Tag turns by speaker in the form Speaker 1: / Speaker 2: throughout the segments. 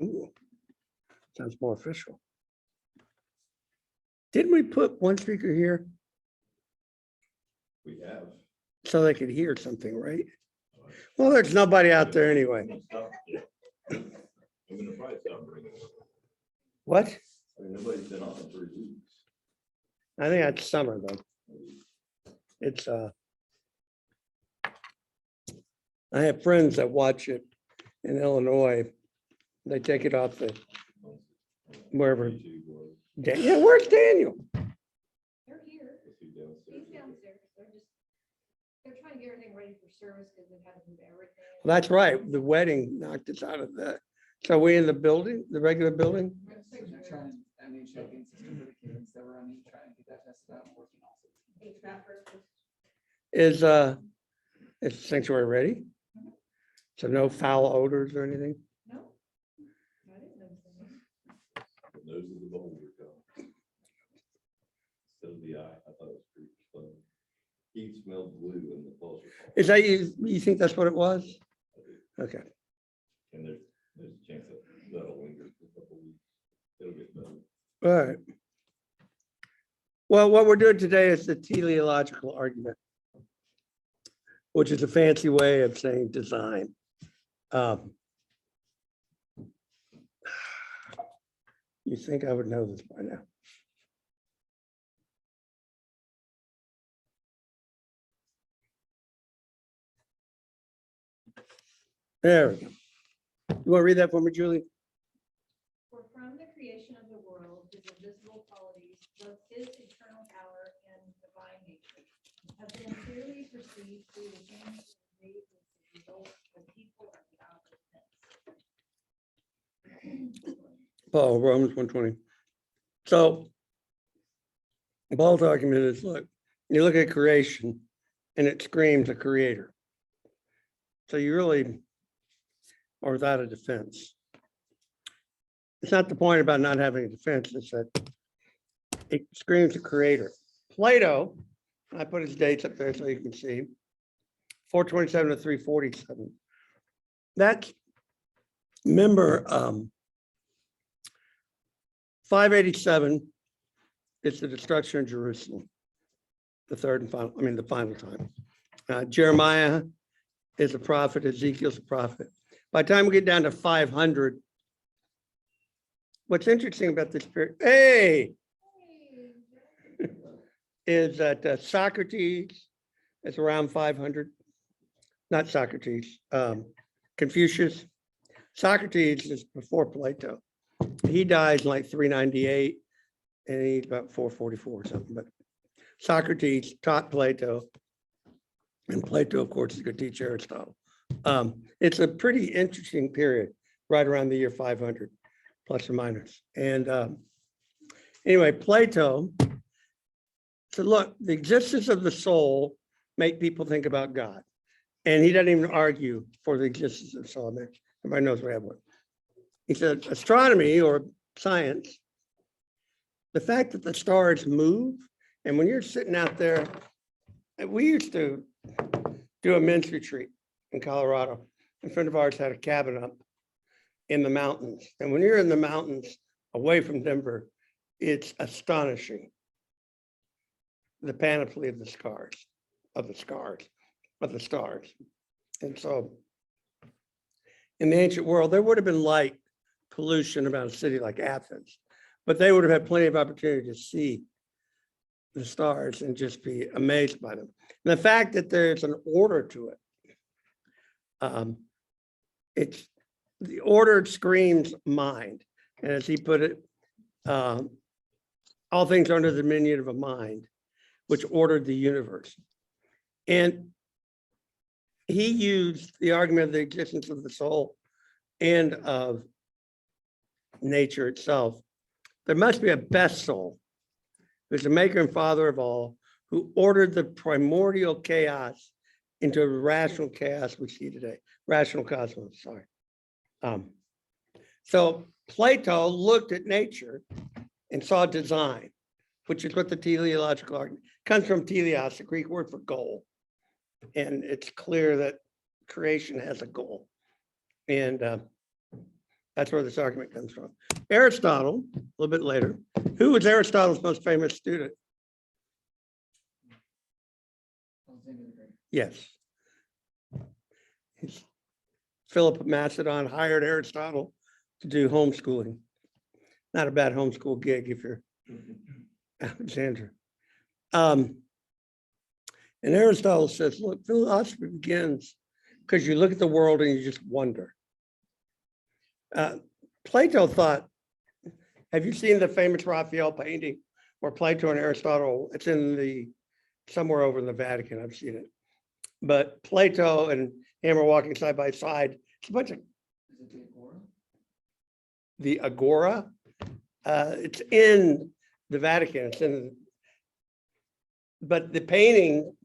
Speaker 1: Ooh, sounds more official. Didn't we put one speaker here
Speaker 2: We have.
Speaker 1: so they could hear something, right? Well, there's nobody out there anyway.
Speaker 2: I'm gonna probably stop bringing it.
Speaker 1: What?
Speaker 2: I mean, nobody's been on in 3 weeks.
Speaker 1: I think that's summer though. It's I have friends that watch it in Illinois. They take it off the wherever.
Speaker 2: YouTube was.
Speaker 1: Yeah, where's Daniel?
Speaker 3: They're here.
Speaker 2: Is he downstairs?
Speaker 3: He's downstairs. They're trying to get everything ready for service because they've had to move everything.
Speaker 1: That's right. The wedding knocked us out of that. So we in the building, the regular building?
Speaker 4: They're trying a new check-in system for the kids that we're running, trying to get that tested out and working also.
Speaker 3: HVAC purpose.
Speaker 1: Is sanctuary ready? So no foul odors or anything?
Speaker 3: No. I didn't know that.
Speaker 2: The nose of the beholder come. So the eye, I thought it was pretty funny. He smelled blue in the closet.
Speaker 1: Is that you think that's what it was? Okay.
Speaker 2: And there's a chance that that'll linger for a couple weeks. It'll get better.
Speaker 1: All right. Well, what we're doing today is the teleological argument, which is a fancy way of saying design. You think I would know this by now? There we go. You want to read that for me, Julie?
Speaker 3: For from the creation of the world, his invisible qualities, both his eternal power and divine nature, have been clearly perceived through the things made as the result of people are without offense.
Speaker 1: Paul, Romans 1:20. So Paul's argument is, look, you look at creation and it screams a creator. So you really are without a defense. It's not the point about not having a defense, it's that it screams a creator. Plato, I put his dates up there so you can see, 427 to 347. That's, remember, 587 is the destruction of Jerusalem, the final time. Jeremiah is a prophet, Ezekiel's a prophet. By the time we get down to 500, what's interesting about this period, is that Socrates is around 500, not Socrates, Confucius. Socrates is before Plato. He dies in like 398 and he's about 444 or something, but Socrates taught Plato, and Plato, of course, is going to teach Aristotle. It's a pretty interesting period, right around the year 500, plus or minus. And anyway, Plato said, look, the existence of the soul make people think about God. And he doesn't even argue for the existence of the soul. Everybody knows we have one. He said, astronomy or science, the fact that the stars move, and when you're sitting out there, we used to do a men's retreat in Colorado. A friend of ours had a cabin up in the mountains. And when you're in the mountains away from Denver, it's astonishing. The panoply of the stars. And so in the ancient world, there would have been light pollution about a city like Athens, but they would have had plenty of opportunity to see the stars and just be amazed by them. And the fact that there's an order to it, it's the order screams mind. And as he put it, all things are under the dominion of a mind, which ordered the universe. And he used the argument of the existence of the soul and of nature itself. There must be a best soul, who's the maker and father of all, who ordered the primordial chaos into the rational chaos we see today, rational cosmos, sorry. So Plato looked at nature and saw design, which is what the teleological argument comes from. Teleos, the Greek word for goal. And it's clear that creation has a goal. And That's where this argument comes from. Aristotle, a little bit later, who was Aristotle's most famous student?
Speaker 4: Alexander the Great.
Speaker 1: Yes. Philip of Macedon hired Aristotle to do homeschooling. Not a bad homeschool gig if you're Alexander. And Aristotle says, look, philosophy begins because you look at the world and you just wonder. Plato thought, have you seen the famous Raphael painting where Plato and Aristotle, it's in the, somewhere over in the Vatican, I've seen it. But Plato and him are walking side by side. It's a bunch of
Speaker 4: Is it the Agora?
Speaker 1: the Agora. It's in the Vatican. It's in, but the painting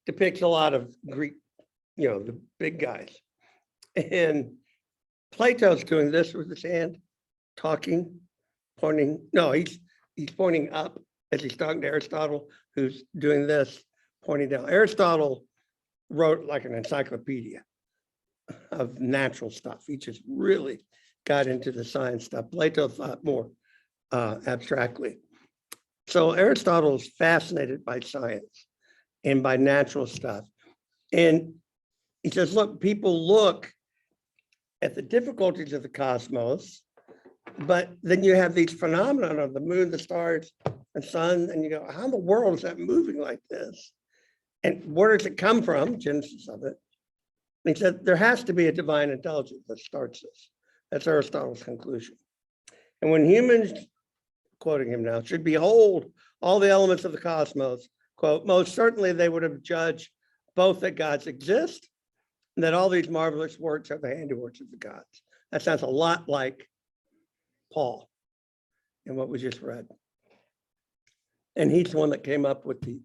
Speaker 1: depicts a lot of Greek, you know, the big guys. And Plato's doing this with his hand, talking, pointing. No, he's pointing up as he's talking to Aristotle, who's doing this, pointing down. Aristotle wrote like an encyclopedia of natural stuff. He just really got into the science stuff. Plato thought more abstractly. So Aristotle is fascinated by science and by natural stuff. And he says, look, people look at the difficulties of the cosmos, but then you have these phenomena of the moon, the stars, and sun, and you go, how in the world is that moving like this? And where does it come from? Genesis of it. And he said, there has to be a divine intelligence that starts this. That's Aristotle's conclusion. And when humans, quoting him now, should behold all the elements of the cosmos, quote, most certainly they would have judged both that gods exist and that all these marvelous works are the handiworks of the gods. That sounds a lot like Paul in what we just read. And he's the one that came up with the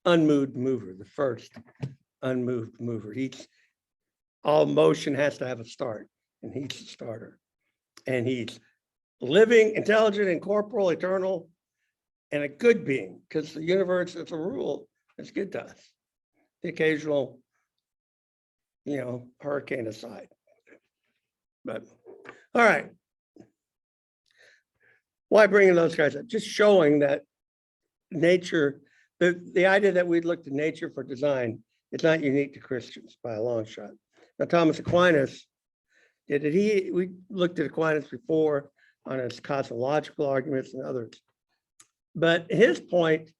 Speaker 1: unmoved mover, the first unmoved mover. All motion has to have a start, and he's the starter. And he's living, intelligent, incorporeal, eternal, and a good being, because the universe, as a rule, is good to us. The occasional, you know, hurricane aside. But, all right. Why bringing those guys up? Just showing that nature, the idea that we'd look to nature for design is not unique to Christians by a long shot. Now, Thomas Aquinas did it. We looked at Aquinas before on his cosmological arguments and others. But his point,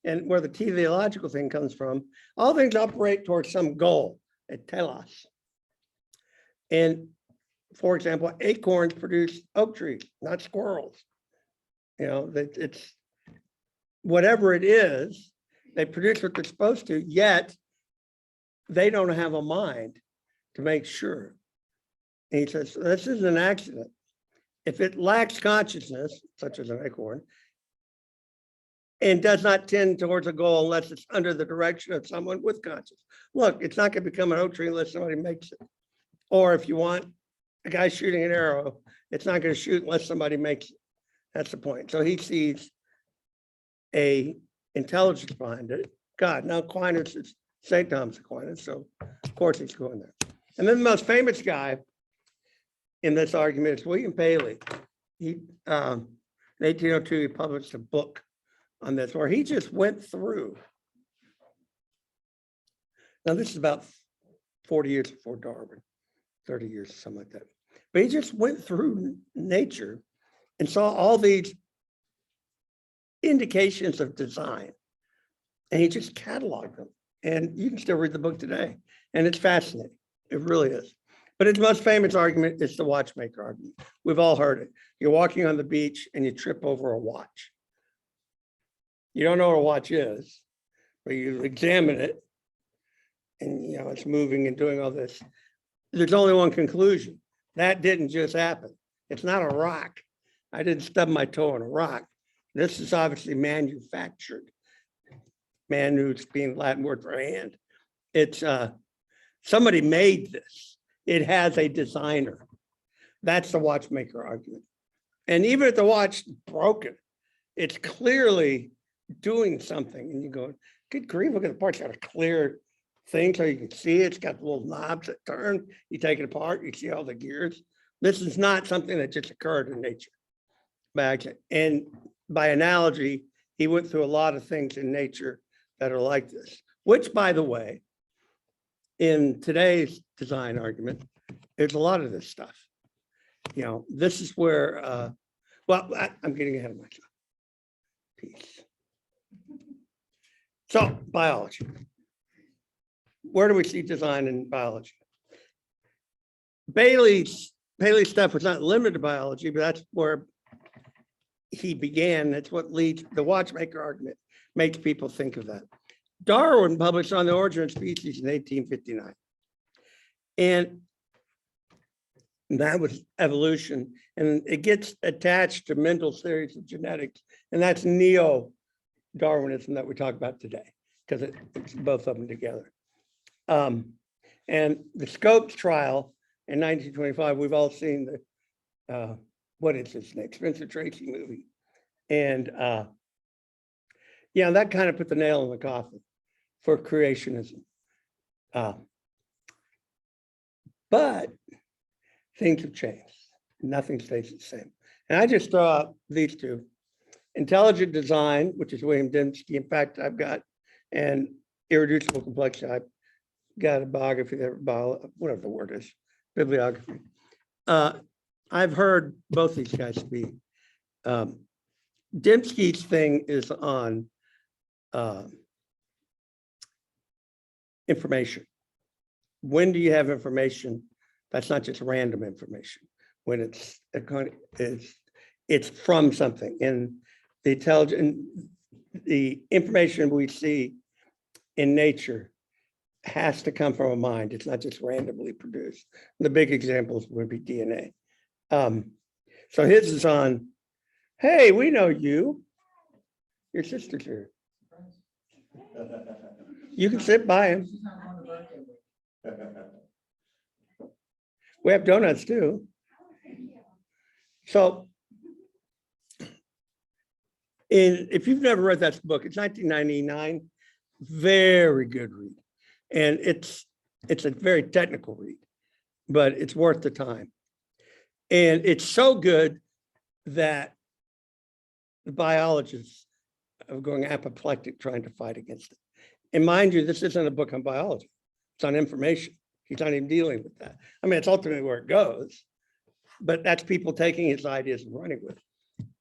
Speaker 1: and where the teleological thing comes from, all things operate towards some goal, a telos. And for example, acorns produce oak trees, not squirrels. You know, it's whatever it is, they produce what they're supposed to, yet they don't have a mind to make sure. And he says, this is an accident. If it lacks consciousness, such as an acorn, and does not tend towards a goal unless it's under the direction of someone with consciousness. Look, it's not going to become an oak tree unless somebody makes it. Or if you want a guy shooting an arrow, it's not going to shoot unless somebody makes it. That's the point. So he sees a intelligence behind it. God, now Aquinas is St. Thomas Aquinas, so of course he's going there. And then the most famous guy in this argument is William Paley. He, in 1802, he published a book on this where he just went through. Now this is about 40 years before Darwin, 30 years, something like that. But he just went through nature and saw all these indications of design. And he just cataloged them. And you can still read the book today. And it's fascinating. It really is. But his most famous argument is the watchmaker argument. We've all heard it. You're walking on the beach and you trip over a watch. You don't know what a watch is, but you examine it and you know it's moving and doing all this. There's only one conclusion. That didn't just happen. It's not a rock. I didn't stub my toe on a rock. This is obviously manufactured. Manus being Latin word for hand. It's somebody made this. It has a designer. That's the watchmaker argument. And even if the watch is broken, it's clearly doing something. And you go, good grief, look at the parts. Got a clear thing so you can see it. It's got little knobs that turn. You take it apart, you see all the gears. This is not something that just occurred in nature by accident. And by analogy, he went through a lot of things in nature that are like this, which, by the way, in today's design argument, there's a lot of this stuff. You know, this is where, I'm getting ahead of myself. Peace. So, biology. Where do we see design in biology? Bailey's stuff was not limited to biology, but that's where he began. That's what leads the watchmaker argument, makes people think of that. Darwin published On the Origin of Species in 1859. And that was evolution. And it gets attached to Mendel's theories of genetics. And that's neo-Darwinism that we talk about today, because it's both of them together. And the Scopes trial in 1925, we've all seen the, what is his name, Spencer Tracy movie. And yeah, that kind of put the nail in the coffin for creationism. But things have changed. Nothing stays the same. And I just throw out these two. Intelligent Design, which is William Dembski. In fact, I've got an Irreducible Complexity. I've got a biography there, whatever the word is, bibliography. I've heard both these guys speak. Dembski's thing is on information. When do you have information that's not just random information? When it's from something. And the information we see in nature has to come from a mind. It's not just randomly produced. The big examples would be DNA. So his is on, hey, we know you. Your sister's here. You can sit by him. We have donuts too. So if you've never read that book, it's 1999, very good read. And it's a very technical read, but it's worth the time. And it's so good that the biologists are going apoplectic trying to fight against it. And mind you, this isn't a book on biology. It's on information. He's not even dealing with that. I mean, it's ultimately where it goes, but that's people taking his ideas and running with it.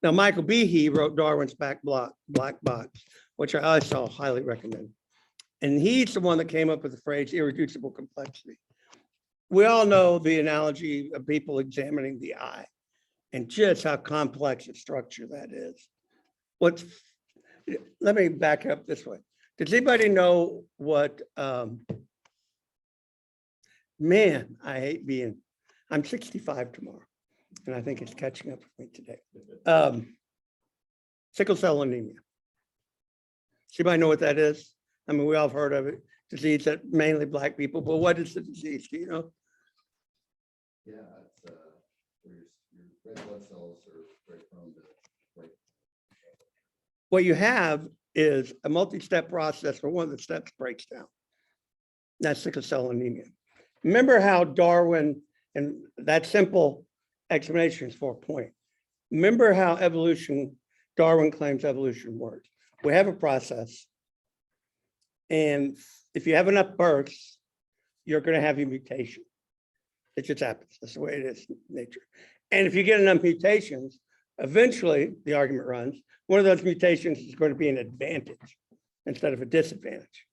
Speaker 1: Now, Michael Behe wrote Darwin's Black Box, which I also highly recommend. And he's the one that came up with the phrase irreducible complexity. We all know the analogy of people examining the eye and just how complex a structure that is. Let me back up this way. Does anybody know what, man, I hate I'm 65 tomorrow, and I think it's catching up with me today. Sickle cell anemia. Does anybody know what that is? I mean, we all have heard of it, disease that mainly Black people, but what is the disease? Do you know?
Speaker 2: Yeah, it's where your red blood cells are very prone to break.
Speaker 1: What you have is a multi-step process where one of the steps breaks down. That's sickle cell anemia. Remember how Darwin, and that simple explanation is for a point. Remember how Darwin claims evolution works. We have a process, and if you have enough births, you're going to have a mutation. It just happens. That's the way it is in nature. And if you get enough mutations, eventually, the argument runs, one of those mutations is going to be an advantage instead of a disadvantage.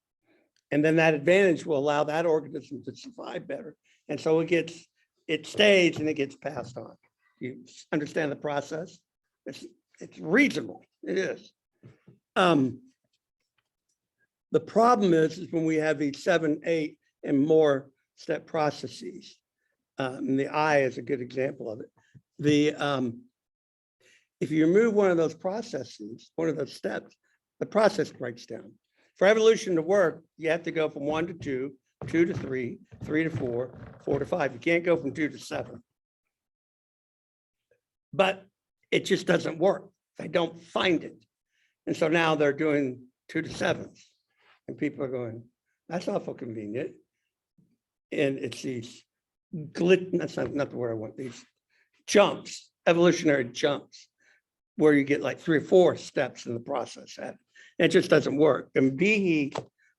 Speaker 1: And then that advantage will allow that organism to survive better. And so it stays and it gets passed on. You understand the process? It's reasonable. It is. The problem is when we have these 7, 8, and more step processes. And the eye is a good example of it. If you remove one of those processes, one of those steps, the process breaks down. For evolution to work, you have to go from 1 to 2, 2 to 3, 3 to 4, 4 to 5. You can't go from 2 to 7. But it just doesn't work. They don't find it. And so now they're doing 2 to 7s. And people are going, that's awful convenient. And it's these that's not the word I want, these jumps, evolutionary jumps, where you get like 3 or 4 steps in the process. And it just doesn't work. And Behe's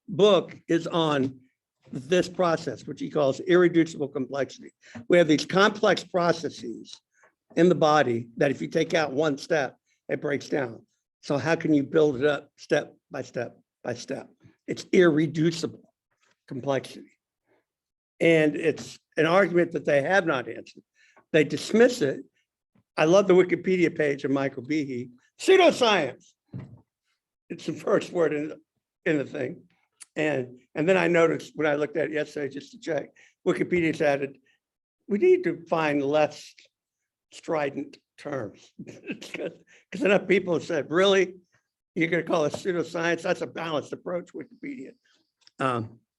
Speaker 1: book is on this process, which he calls irreducible complexity. We have these complex processes in the body that if you take out one step, it breaks down. So how can you build it up step by step by step? It's irreducible complexity. And it's an argument that they have not answered. They dismiss it. I love the Wikipedia page of Michael Behe. Pseudoscience. It's the first word in the thing. And then I noticed when I looked at it yesterday, just to check, Wikipedia's added, we need to find less strident terms. Because enough people have said, really? You're going to call it pseudoscience? That's a balanced approach, Wikipedia.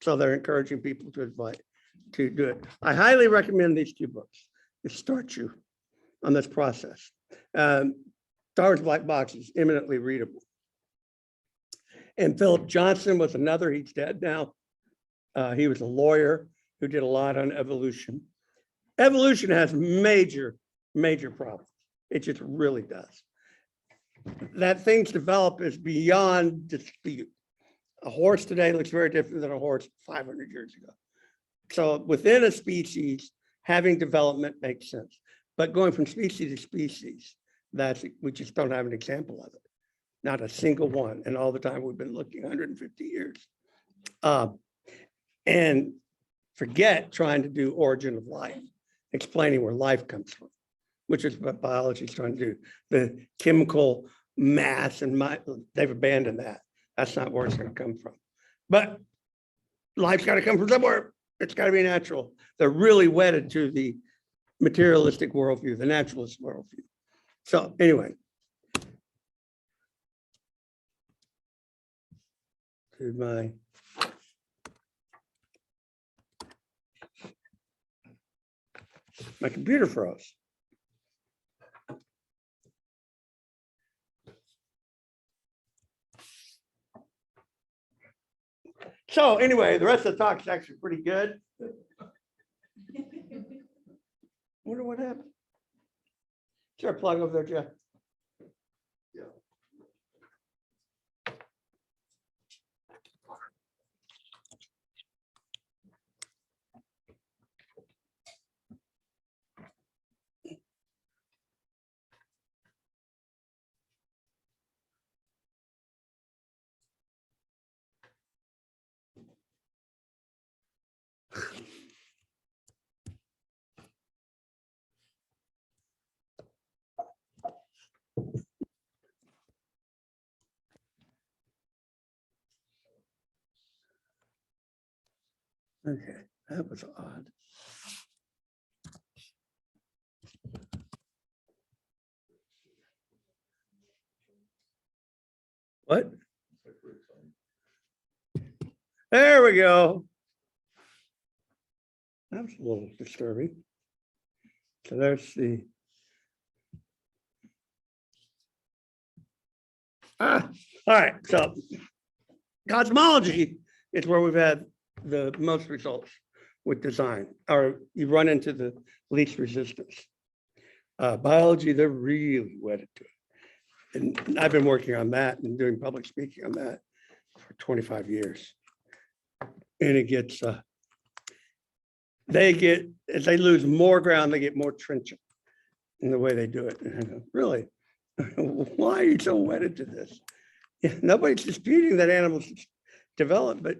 Speaker 1: So they're encouraging people to do it. I highly recommend these 2 books. It starts you on this process. Darwin's Black Box is eminently readable. And Philip Johnson was another, he's dead now. He was a lawyer who did a lot on evolution. Evolution has major problems. It just really does. That things develop is beyond dispute. A horse today looks very different than a horse 500 years ago. So within a species, having development makes sense. But going from species to species, we just don't have an example of it. Not a single one. And all the time we've been looking 150 years. And forget trying to do origin of life, explaining where life comes from, which is what biology is trying to do. The chemical mass and they've abandoned that. That's not where it's going to come from. But life's got to come from somewhere. It's got to be natural. They're really wedded to the materialistic worldview, the naturalist worldview. So anyway. My computer froze. So anyway, the rest of the talk is actually pretty good. Wonder what happened. Is there a plug over there, Jeff?
Speaker 2: Yeah.
Speaker 1: Okay, that was odd. What? There we go. That was a little disturbing. So there's the. All right, so cosmology is where we've had the most results with design, or you run into the least resistance. Biology, they're really wedded to it. And I've been working on that and doing public speaking on that for 25 years. And it gets, as they lose more ground, they get more trenchant in the way they do it. And I go, really? Why are you so wedded to this? Yeah, nobody's disputing that animals develop, but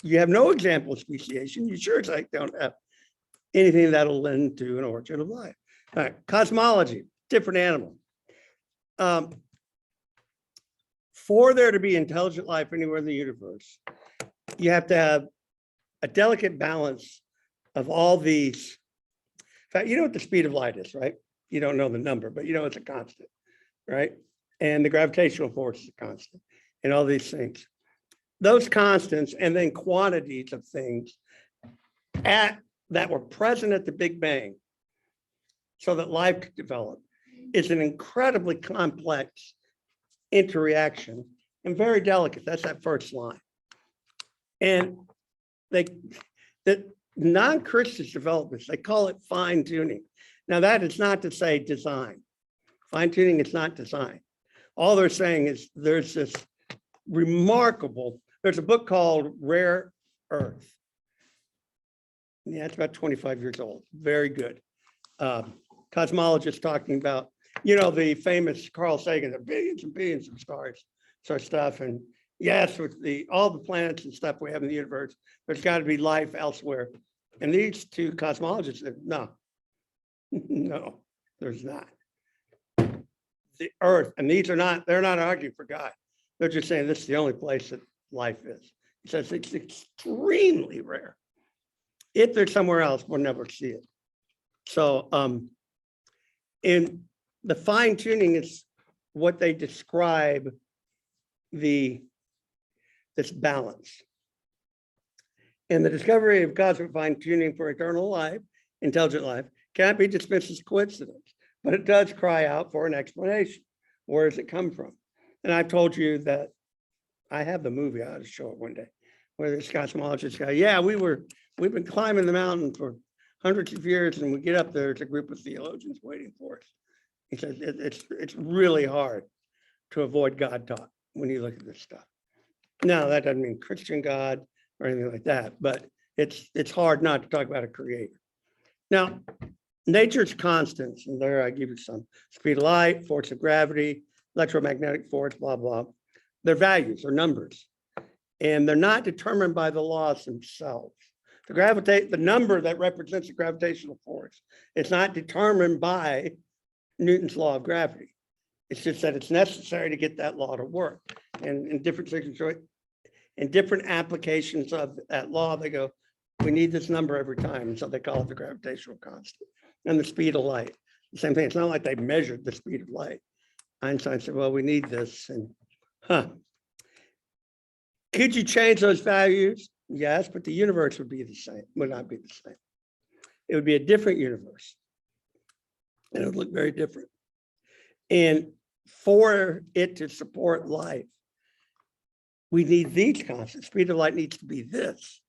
Speaker 1: you have no example of speciation. You sure as heck don't have anything that'll lend to an origin of life. All right, cosmology, different animal. For there to be intelligent life anywhere in the universe, you have to have a delicate balance of all these. In fact, you know what the speed of light is, right? You don't know the number, but you know it's a constant, right? And the gravitational force is a constant, and all these things. Those constants and then quantities of things that were present at the Big Bang so that life could develop is an incredibly complex interaction and very delicate. That's that first line. And non-Christian developments, they call it fine tuning. Now, that is not to say design. Fine tuning is not design. All they're saying is there's this remarkable, there's a book called Rare Earth. Yeah, it's about 25 years old. Very good. Cosmologist talking about, the famous Carl Sagan, the billions and billions of stars, sort of stuff. And yes, with all the planets and stuff we have in the universe, there's got to be life elsewhere. And these two cosmologists said, no, no, there's not. The Earth, and they're not arguing for God. They're just saying this is the only place that life is. He says it's extremely rare. If there's somewhere else, we'll never see it. So, in the fine tuning is what they describe this balance. And the discovery of cosmic fine tuning for eternal life, intelligent life, cannot be dismissed as coincidence, but it does cry out for an explanation. Where does it come from? And I've told you that I have the movie, I ought to show it one day, where this cosmologist guy, yeah, we've been climbing the mountain for hundreds of years, and we get up there, it's a group of theologians waiting for us. He says it's really hard to avoid God talk when you look at this stuff. Now, that doesn't mean Christian God or anything like that, but it's hard not to talk about a creator. Now, nature's constants, and there I give you some: speed of light, force of gravity, electromagnetic force, blah, blah. Their values are numbers, and they're not determined by the laws themselves. The number that represents the gravitational force, it's not determined by Newton's law of gravity. It's just that it's necessary to get that law to work. And in different in different applications of that law, they go, we need this number every time. And so they call it the gravitational constant. And the speed of light, the same thing. It's not like they measured the speed of light. Einstein said, well, we need this. And could you change those values? Yes, but the universe would be the same, would not be the same. It would be a different universe. And it would look very different. And for it to support life, we need these constants. Speed of light needs to be this.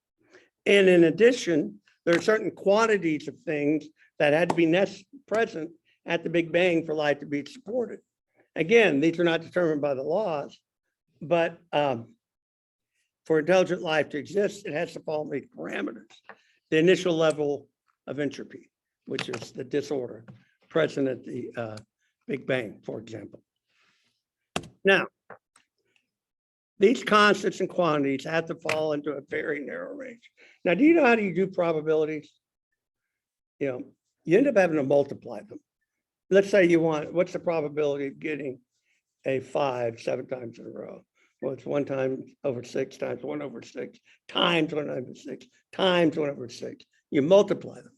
Speaker 1: And in addition, there are certain quantities of things that had to be present at the Big Bang for life to be supported. Again, these are not determined by the laws, but for intelligent life to exist, it has to follow these parameters. The initial level of entropy, which is the disorder present at the Big Bang, for example. Now, these constants and quantities have to fall into a very narrow range. Now, do you know how you do probabilities? You end up having to multiply them. Let's say what's the probability of getting a 5 7 times in a row? Well, it's 1 time over 6 times 1 over 6 times 1 over 6 times 1 over 6. You multiply them.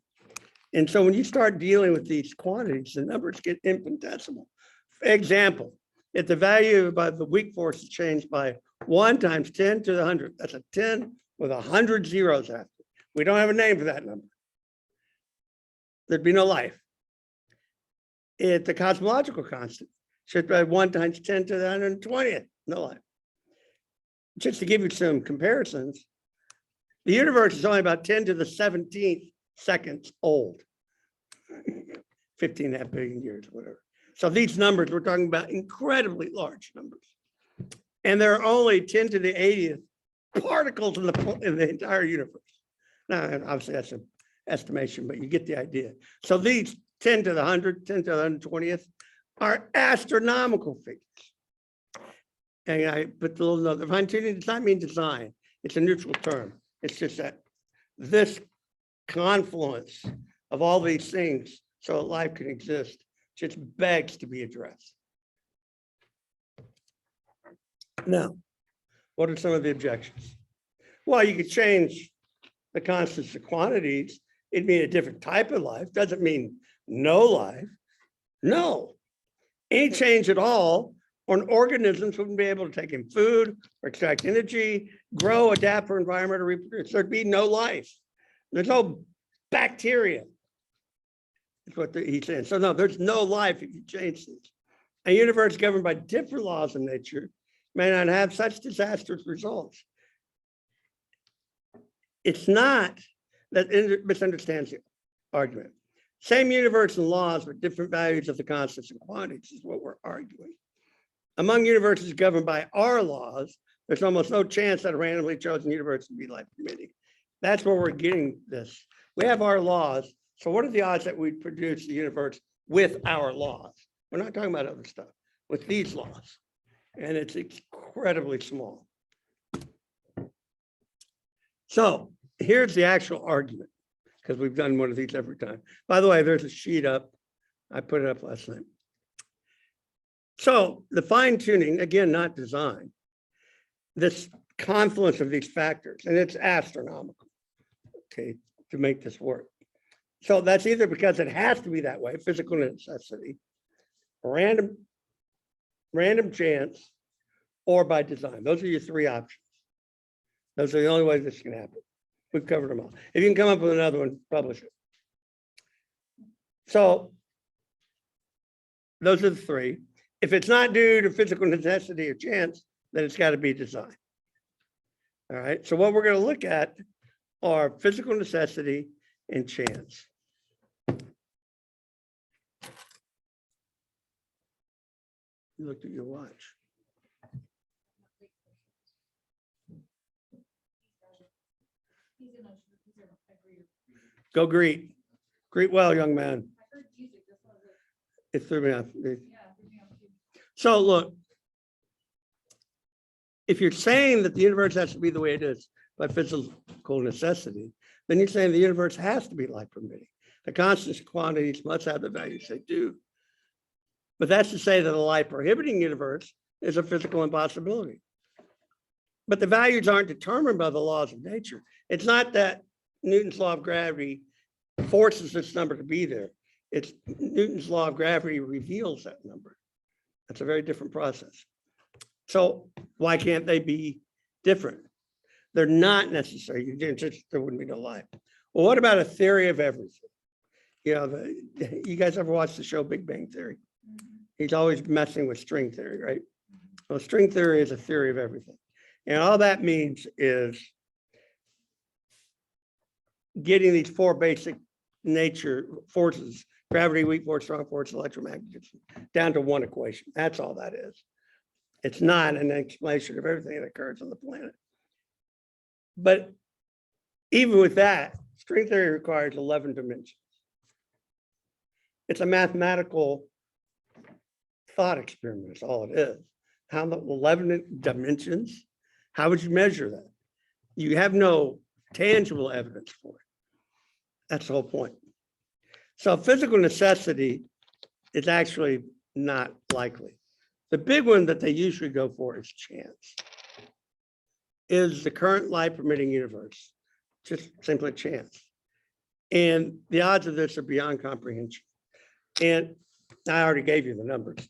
Speaker 1: And so when you start dealing with these quantities, the numbers get infinitesimal. For example, if the value of the weak force is changed by 1 times 10 to the 100, that's a 10 with 100 zeros after it. We don't have a name for that number. There'd be no life. If the cosmological constant should be 1 times 10 to the 120th, no life. Just to give you some comparisons, the universe is only about 10 to the 17th seconds old. 15.5 billion years, whatever. So these numbers, we're talking about incredibly large numbers. And there are only 10 to the 80th particles in the entire universe. Now, obviously that's an estimation, but you get the idea. So these 10 to the 100, 10 to the 120th are astronomical figures. And I put the little note, the fine tuning does not mean design. It's a neutral term. It's just that this confluence of all these things so that life can exist just begs to be addressed. Now, what are some of the objections? Well, you could change the constants to quantities. It'd mean a different type of life. Doesn't mean no life. No. Any change at all on organisms wouldn't be able to take in food or extract energy, grow, adapt for environment, or reproduce. There'd be no life. There's no bacteria. That's what he's saying. So no, there's no life if you change these. A universe governed by different laws of nature may not have such disastrous results. It's not that misunderstands the argument. Same universe and laws, but different values of the constants and quantities is what we're arguing. Among universes governed by our laws, there's almost no chance that a randomly chosen universe would be life permitting. That's where we're getting this. We have our laws. So what are the odds that we produce the universe with our laws? We're not talking about other stuff, with these laws. And it's incredibly small. So here's the actual argument, because we've done one of these every time. By the way, there's a sheet up. I put it up last night. So the fine tuning, again, not design, this confluence of these factors, and it's astronomical, okay, to make this work. So that's either because it has to be that way, physical necessity, random chance, or by design. Those are your three options. Those are the only ways this can happen. We've covered them all. If you can come up with another one, publish it. So those are the three. If it's not due to physical necessity or chance, then it's got to be design. All right. So what we're going to look at are physical necessity and chance. You looked at your watch. Go greet. Greet well, young man. It threw me off. So look, if you're saying that the universe has to be the way it is by physical necessity, then you're saying the universe has to be life permitting. The constants and quantities must have the values they do. But that's to say that a life prohibiting universe is a physical impossibility. But the values aren't determined by the laws of nature. It's not that Newton's law of gravity forces this number to be there. It's Newton's law of gravity reveals that number. That's a very different process. So why can't they be different? They're not necessary. There wouldn't be no life. Well, what about a theory of everything? You know, you guys ever watch the show Big Bang Theory? He's always messing with string theory, right? Well, string theory is a theory of everything. And all that means is getting these four basic nature forces, gravity, weak force, strong force, electromagnetism, down to one equation. That's all that is. It's not an explanation of everything that occurs on the planet. But even with that, string theory requires 11 dimensions. It's a mathematical thought experiment, is all it is. How the 11 dimensions, how would you measure that? You have no tangible evidence for it. That's the whole point. So physical necessity is actually not likely. The big one that they usually go for is chance. Is the current life permitting universe just simply chance? And the odds of this are beyond comprehension. And I already gave you the numbers.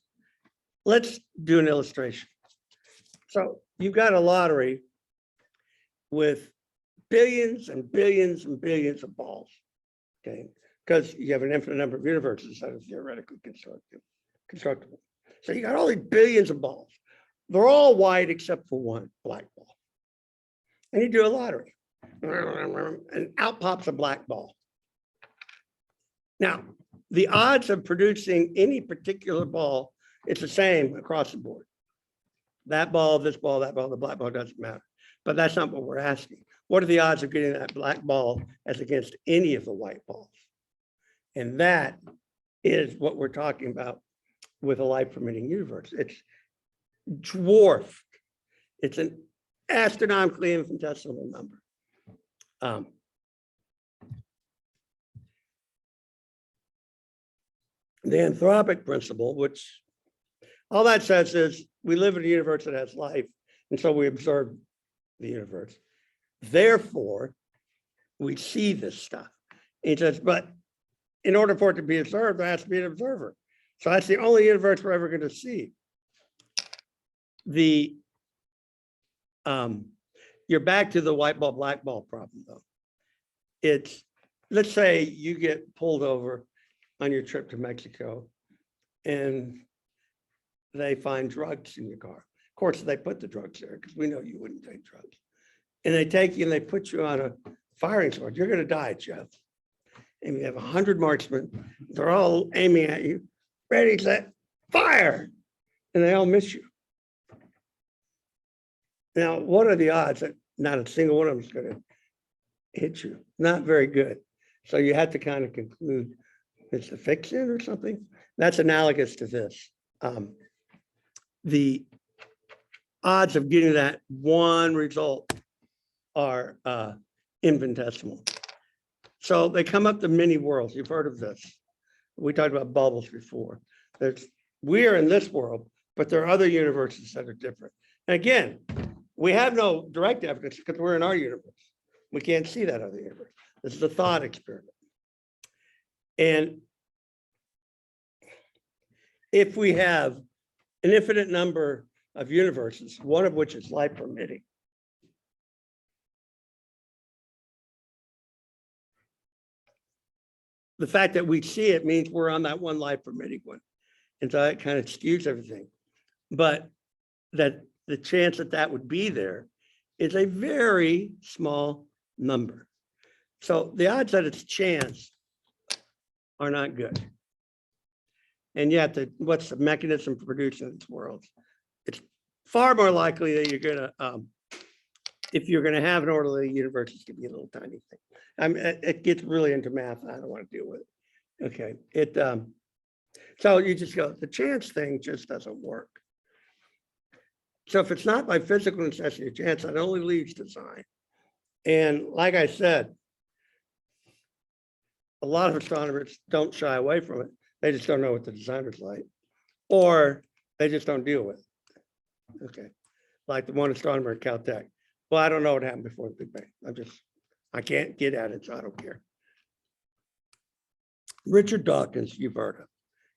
Speaker 1: Let's do an illustration. So you've got a lottery with billions and billions and billions of balls, okay? Because you have an infinite number of universes that are theoretically constructible. So you got all these billions of balls. They're all white except for one, black ball. And you do a lottery, and out pops a black ball. Now, the odds of producing any particular ball, it's the same across the board. That ball, this ball, that ball, the black ball doesn't matter. But that's not what we're asking. What are the odds of getting that black ball as against any of the white balls? And that is what we're talking about with a life permitting universe. It's dwarfed. It's an astronomically infinitesimal number. The anthropic principle, which all that says is we live in a universe that has life, and so we observe the universe. Therefore, we see this stuff. It says, but in order for it to be observed, there has to be an observer. So that's the only universe we're ever going to see. You're back to the white ball, black ball problem, though. It's, let's say you get pulled over on your trip to Mexico and they find drugs in your car. Of course, they put the drugs there because we know you wouldn't take drugs. And they take you and they put you on a firing squad. You're gonna die, Jeff. And you have 100 marksmen. They're all aiming at you. Ready, set, fire. And they all miss you. Now, what are the odds that not a single one of them is gonna hit you? Not very good. So you have to kind of conclude it's a fiction or something. That's analogous to this. The odds of getting that one result are infinitesimal. So they come up to many worlds. You've heard of this. We talked about bubbles before. We are in this world, but there are other universes that are different. And again, we have no direct evidence because we're in our universe. We can't see that other universe. This is a thought experiment. And if we have an infinite number of universes, one of which is life permitting, the fact that we see it means we're on that one life permitting one. And so it kind of skews everything. But that the chance that that would be there is a very small number. So the odds that it's chance are not good. And yet, what's the mechanism for producing this world? It's far more likely that you're gonna, if you're gonna have an orderly universe, it's gonna be a little tiny thing. I mean, it gets really into math. I don't want to deal with it. Okay, so you just go, the chance thing just doesn't work. So if it's not by physical necessity, chance, it only leaves design. And like I said, a lot of astronomers don't shy away from it. They just don't know what the designer's like, or they just don't deal with it. Okay, like the one astronomer at Caltech. Well, I don't know what happened before the Big Bang. I can't get at it, so I don't care. Richard Dawkins, you've heard of.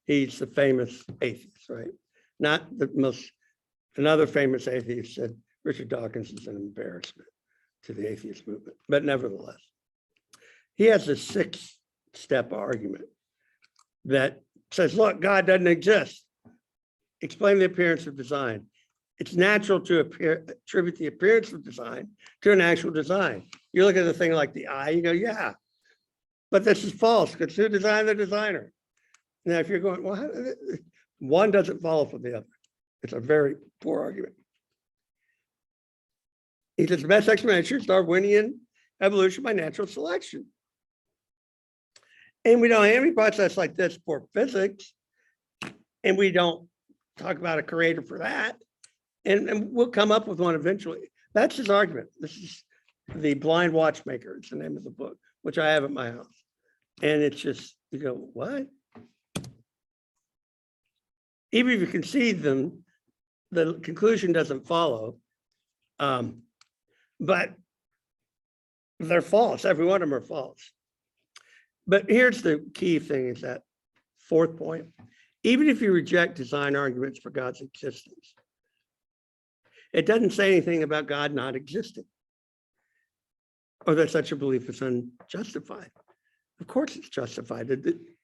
Speaker 1: He's the famous atheist, right? Not the most, another famous atheist said Richard Dawkins is an embarrassment to the atheist movement, but nevertheless, he has a 6-step argument that says, look, God doesn't exist. Explain the appearance of design. It's natural to attribute the appearance of design to an actual design. You look at the thing like the eye, you go, yeah, but this is false because who designed the designer? Now, if you're going, well, one doesn't follow from the other. It's a very poor argument. He says the best explanation is Darwinian evolution by natural selection. And we don't have any process like this for physics. And we don't talk about a creator for that. And we'll come up with one eventually. That's his argument. This is The Blind Watchmaker. It's the name of the book, which I have at my house. And it's just, you go, what? Even if you concede them, the conclusion doesn't follow. But they're false. Every one of them are false. But here's the key thing is that 4th point. Even if you reject design arguments for God's existence, it doesn't say anything about God not existing or that such a belief is unjustified. Of course it's justified.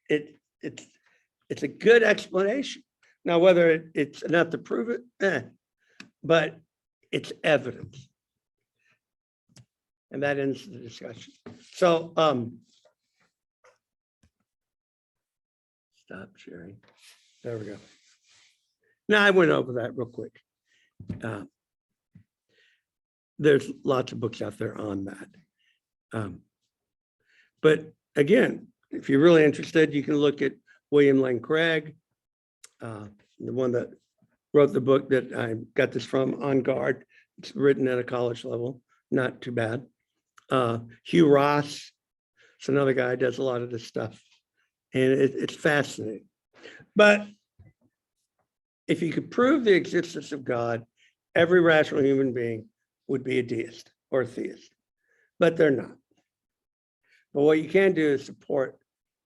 Speaker 1: It's a good explanation. Now, whether it's enough to prove it, but it's evidence. And that ends the discussion. So, stop sharing. There we go. Now I went over that real quick. There's lots of books out there on that. But again, if you're really interested, you can look at William Lane Craig, the one that wrote the book that I got this from, On Guard. It's written at a college level, not too bad. Hugh Ross, it's another guy who does a lot of this stuff. And it's fascinating. But if you could prove the existence of God, every rational human being would be a deist or a theist, but they're not. But what you can do is support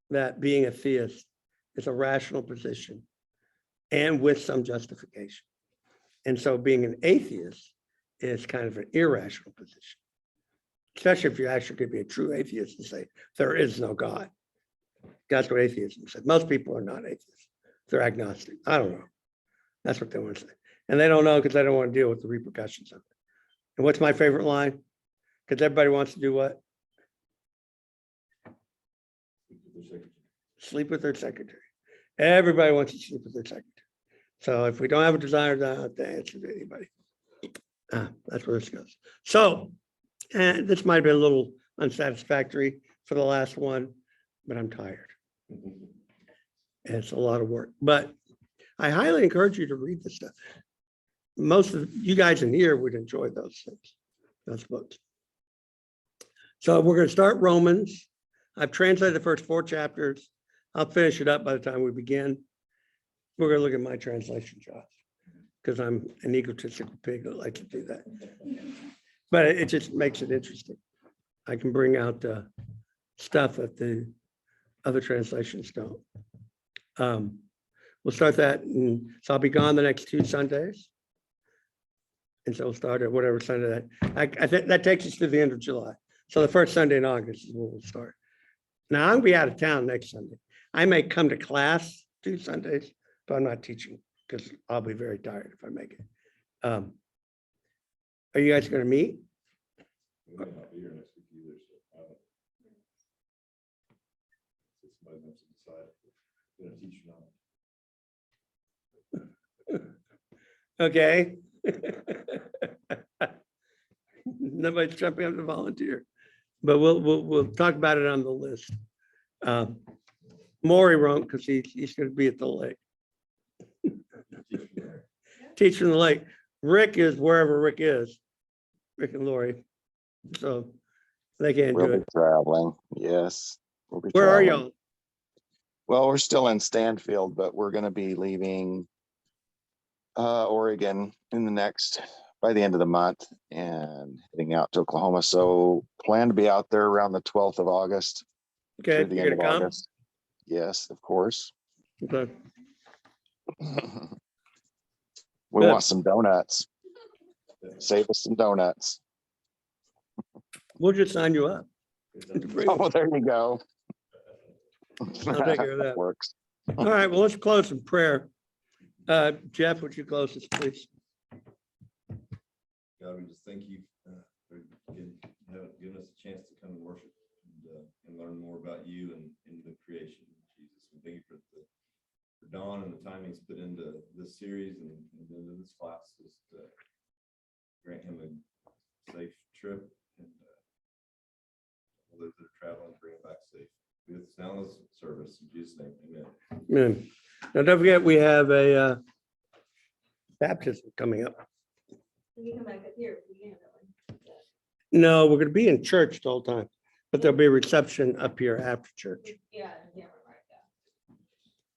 Speaker 1: that being a theist is a rational position and with some justification. And so being an atheist is kind of an irrational position, especially if you actually could be a true atheist and say, there is no God. That's what atheism said. Most people are not atheists. They're agnostic. I don't know. That's what they want to say. And they don't know because they don't want to deal with the repercussions of it. And what's my favorite line? Because everybody wants to do what? sleep with their secretary. Everybody wants to sleep with their secretary. So if we don't have a desire to answer to anybody. That's where this goes. So, and this might have been a little unsatisfactory for the last one, but I'm tired. It's a lot of work, but I highly encourage you to read this stuff. Most of you guys in here would enjoy those things, those books. So we're going to start Romans. I've translated the first 4 chapters. I'll finish it up by the time we begin. We're going to look at my translation, Josh, because I'm an egotistical pig that likes to do that. But it just makes it interesting. I can bring out stuff that the other translations don't. We'll start that, and so I'll be gone the next 2 Sundays. And so we'll start at whatever Sunday that, I think that takes us to the end of July. So the first Sunday in August is where we'll start. Now, I'm gonna be out of town next Sunday. I may come to class 2 Sundays, but I'm not teaching because I'll be very tired if I make it. Are you guys gonna meet?
Speaker 2: We may not be here next week either, so I don't. Somebody wants to decide if we're gonna teach or not.
Speaker 1: Okay. Nobody's jumping up to volunteer, but we'll talk about it on the list. Maury won't because he's going to be at the lake. Teaching the lake. Rick is wherever Rick is. Rick and Lori. So they can't
Speaker 5: We'll
Speaker 1: do
Speaker 5: be
Speaker 1: it.
Speaker 5: traveling, yes. We'll be
Speaker 1: Where are
Speaker 5: traveling.
Speaker 1: y'all?
Speaker 5: Well, we're still in Stanfield, but we're gonna be leaving Oregon by the end of the month and heading out to Oklahoma. So plan to be out there around the 12th of August.
Speaker 1: Okay,
Speaker 5: through the
Speaker 1: you're
Speaker 5: end
Speaker 1: gonna
Speaker 5: of
Speaker 1: come?
Speaker 5: August. Yes, of course.
Speaker 1: Okay.
Speaker 5: We
Speaker 1: Good.
Speaker 5: want some donuts. Save us some donuts.
Speaker 1: We'll just sign you up.
Speaker 5: Oh, there you go.
Speaker 1: I'll take care of that.
Speaker 5: Works.
Speaker 1: All right, well, let's close in prayer. Jeff, would you close this, please?
Speaker 2: God, we just thank you for giving us a chance to come and worship and learn more about you and the creation. Jesus, we thank you for Don and the time he's put into this series and into this class. Just grant him a safe trip and all those that are traveling, bring them back safe. Be with us now in this service. In Jesus' name, amen.
Speaker 1: Amen. Now, don't forget, we have a baptism coming up.
Speaker 3: You come back up here. We can have that one.
Speaker 1: No, we're going to be in church the whole time, but there'll be a reception up here after church.
Speaker 3: Yeah, yeah.